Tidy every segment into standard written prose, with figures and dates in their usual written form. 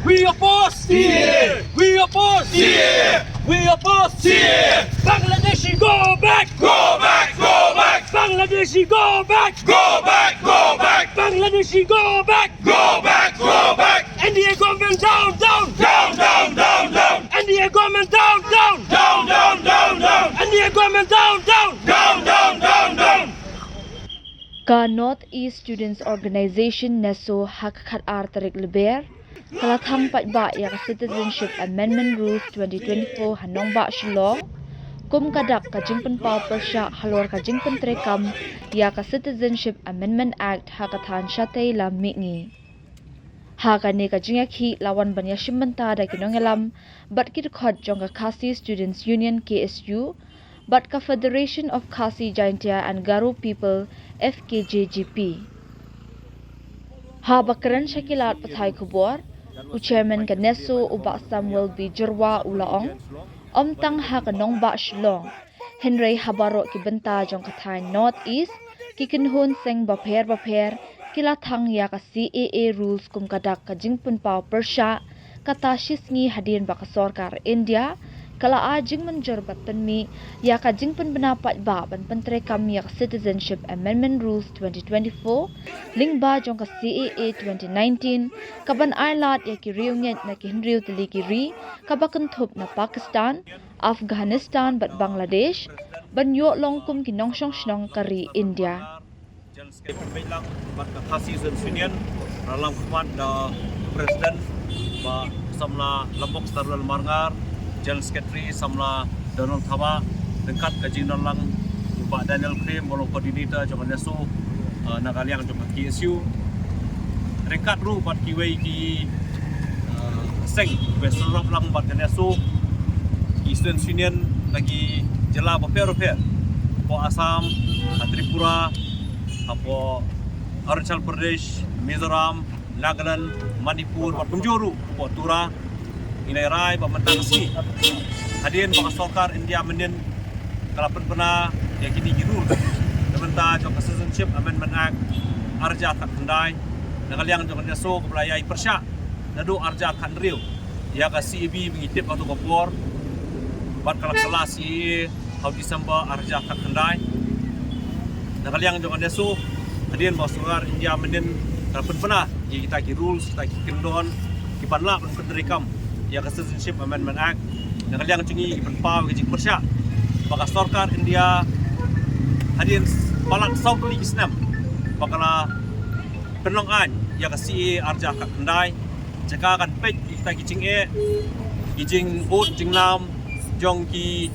We oppose CAA. We oppose CAA. We oppose CAA. Bangladeshi go back. Go back, go back, Bangladeshi go back. go back, go back, Bangladeshi go back. go back, go back. NDA government down, down. Down, down, down, down, NDA government down, down. down, down, down, down, NDA government down, down. down, down, down, down. Ka North East Students Organization neso hakkat tarik leber kalathang patba ya Citizenship Amendment Rules 2024 hanong ba shilong kum kadak ka jingpen pau persya halor ka jingpen trekam ya ka Citizenship Amendment Act hakathan syate lam mingi hakane ka jingaki lawan banya shimmenta da kinongelam bat kit khot jong ka Khasi Students Union KSU but ka Federation of Khasi Jaintia and Garo People FKJGP. Habakaran Shakilat Pathai Kubor, u Chairman Ganeso Uba Samuel B. Jirwa Ulaong, Omtang Hakanong Ba Shlong, Henry Habaro Kibenta Jong Katay North East, Kikinhun Seng Baper Kilathang ya ka CAA rules kum kadak ka jingpun pau persya, kata shisngi hadin baka sorkar India, kala ajing menjorbat penmi ya ka jingpen benapat ba ban pentrekam ya Citizenship Amendment Rules 2024 lingba jong ka CAA 2019 kaban ailat ya ki riunget na ki hinriu teligiri kabakan thup na Pakistan Afghanistan bat Bangladesh ban yo longkum ki nongsong shnong kari India Jangan bilang marka Khasi Union dalam khidmat da Presiden ba samla Lombok Starwal Marngar General Secretary samla Donald Thaba dekat ke Jinal lang Pak Daniel Krim bolong koordinator jangan nesu nakaliang jom KSU dekat ru pat kiwei ki seng beserap lang pat nesu Eastern Union lagi jela beper po Assam Tripura apo Arunachal Pradesh Mizoram Nagaland Manipur pat penjuru po Tura inai rai pemantang si hadirin baka sokar India menin kalapan pernah ya kini girul dementa jok Citizenship Amendment Act arja tak kendai nakaliang jok neso kepelayai persya nadu arja kan riu ya ka CEB mengitip atau kopor bat kalak kelas CEA hau Disember arja tak kendai nakaliang jok neso hadirin baka sokar India menin kalapan pernah ya kita ki rules kita ki kendon ki panla pen penderikam ya ka Citizenship Amendment Act nakaliang cungi penpau ke jik persya baka sorkar India hadirin balak South League Islam bakala penong an ya ka CA arja ka kendai jaka kan pej kita gicing gijing bot jing nam jong ki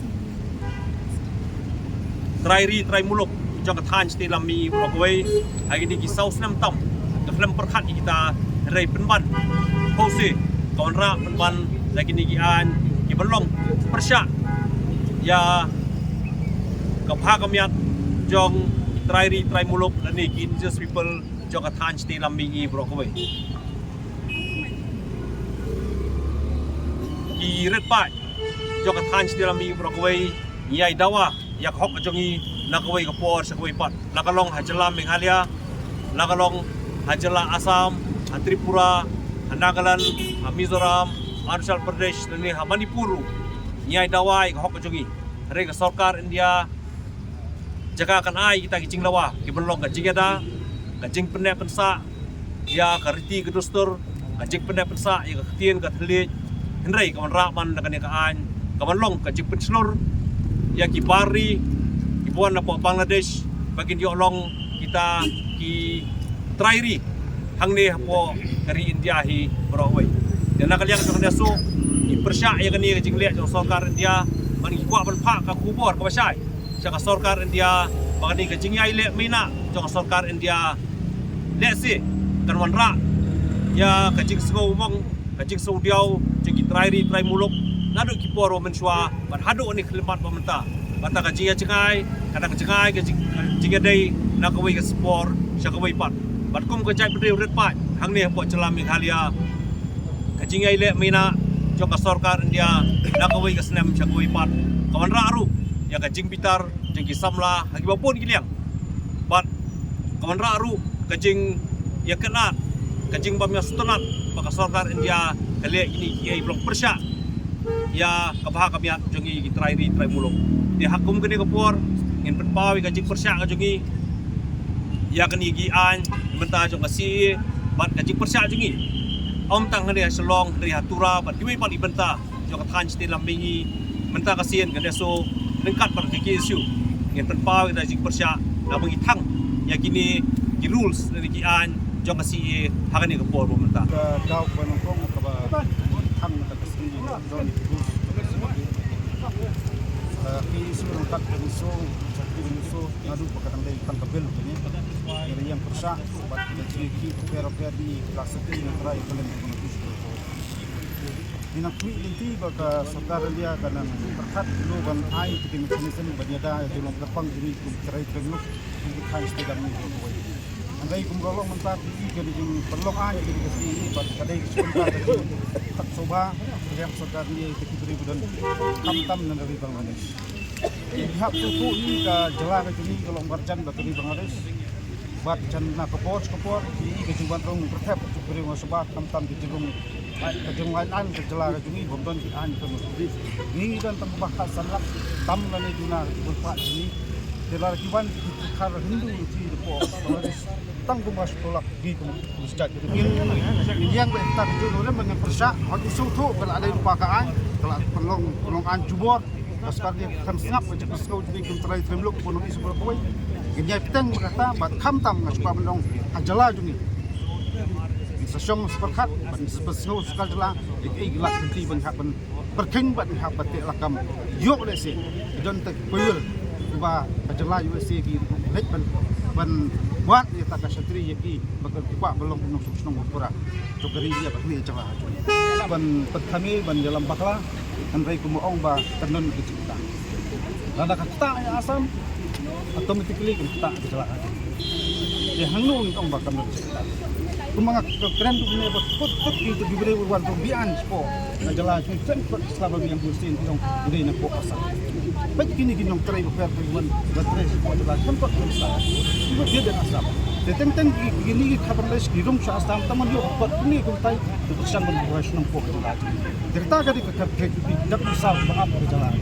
trai muluk jong ka than sti lami brokwe hari ni ki South Nam tam ka film perkhat kita rei penban pose konra penban lagi ni gian ki belong persya ya kapha kamyat jong try muluk lani ki just people jong athan sti lambi brokwe ki red pa jong athan sti lambi brokwe yai dawa yak hok jongi nakwe ka por sa kwe pat lakalong hajala Meghalaya lakalong hajala Assam Tripura Nagaland Mizoram Arunachal Pradesh dan Manipur nyai dawai hok jongi rega sarkar India jaga kan ai kita kicing lawa ki belong ka jigada ka jing pendek pensa ya kariti ke dostur ka jing pendek pensa ya ka tien ka thli henrei ka raman dengan ka an ka belong ka jing penslur ya ki bari ki buan na po Bangladesh bagin yo long kita ki trairi hangne po kari India hi Broadway dan nakaliang jong nesu i persya ya kani jing le jong sarkar India man ki kwa ban pha ka kubor ka basai jaka sarkar India bagani ka jing yai le mina jong sarkar India le si kan wan ra ya ka jing sgo mong ka jing so diau jing ki trai muluk nadu ki poro menshwa ban hadu ni khilmat pamenta bata ka jing ya cengai kada ka cengai ka jing dei na ka wei ka spor sha ka wei pat bat kum ka jai bri red pat hang ne po chalam Meghalaya kajing ai le mina jong ka sarkar India nakawai ka snam chakoi pat kawan ra aru ya kajing pitar jing ki samla hagi bapun kiliang bat kawan ra aru kajing ya kenat kajing bamya sutanat baka sarkar India kali ini blok persya ya kabah kami jongi trai mulung dia hakum kini kapur ingin berpawi kajik persya kajongi ya kini gian benta jong kasi bat kajik persya jongi om tang dia selong dari hatura bat kiwi pali benta jong katan citi lambingi benta kasian kan so lengkat pada kiki isu ingin berpawi kajik persya na bangi tang ya kini di rules dari gian jong kasi hakani kapur benta daw panongkong kaba hang nakasini don ki isu lengkap isu isu ngadu pakatang dari tangkabel ini dari yang persa bat ki pero di kelas ini negara yang paling menentu dinakui inti baka saudara dia karena terkat dulu kan ai kita mekanisme banyada dalam lapang ini cerai terluk di kan sedang ini andai kumrolong mentar di jadi perlok ai jadi kesini bat kadai sebentar tak coba yang saudara dia kita beri budan tam dari Bangladesh hak suku ini ke jelas ini kalau marjan dari Bangladesh bat jan na kapor ini ke juban rong pertep beri masabat tam di jerung kejengaian kejelas ini bomdon di an ini dan tambah sangat tam lani duna berpak ini jelas kiban kar Hindu di depo Bangladesh tanggung mas tolak di masjid ini yang kita tujuan dengan persa hak isu tu kalau ada lupakan kalau pelongan jubor Askar dia kan sengap macam kau jadi kentera terluk ekonomi sebelah kau. Genya petang berkata bat kamtam ngasupa mendong ajala jungi. Sesong seperkat bat sebesau sekal jela ikai gelas henti ban hak ban berking ban hak batik lakam yok lesi don tak puyul ba ajala USA ki lek ban buat dia tak satri yaki bakal tiba belum penuh susung pura. Cokeri dia bakli ajala. Ban petami ban dalam bakla andai kumoong ba tanun kita. Lada kata ya asam automatically kita kecelakaan. Ya hanung tong ba tanun kita. Kumanga keren tu punya pot itu diberi warna bian spo. Najala kita selama yang busin tong ide na po asa. Baik kini ginong try per bulan baterai spo adalah tempat besar. Itu dia dan asam. Teteng gini kabar les girung sa asam taman yo pot ni kung tay tutusan berbuas ng po. Cerita ka di kakak dak bisa maaf berjalan.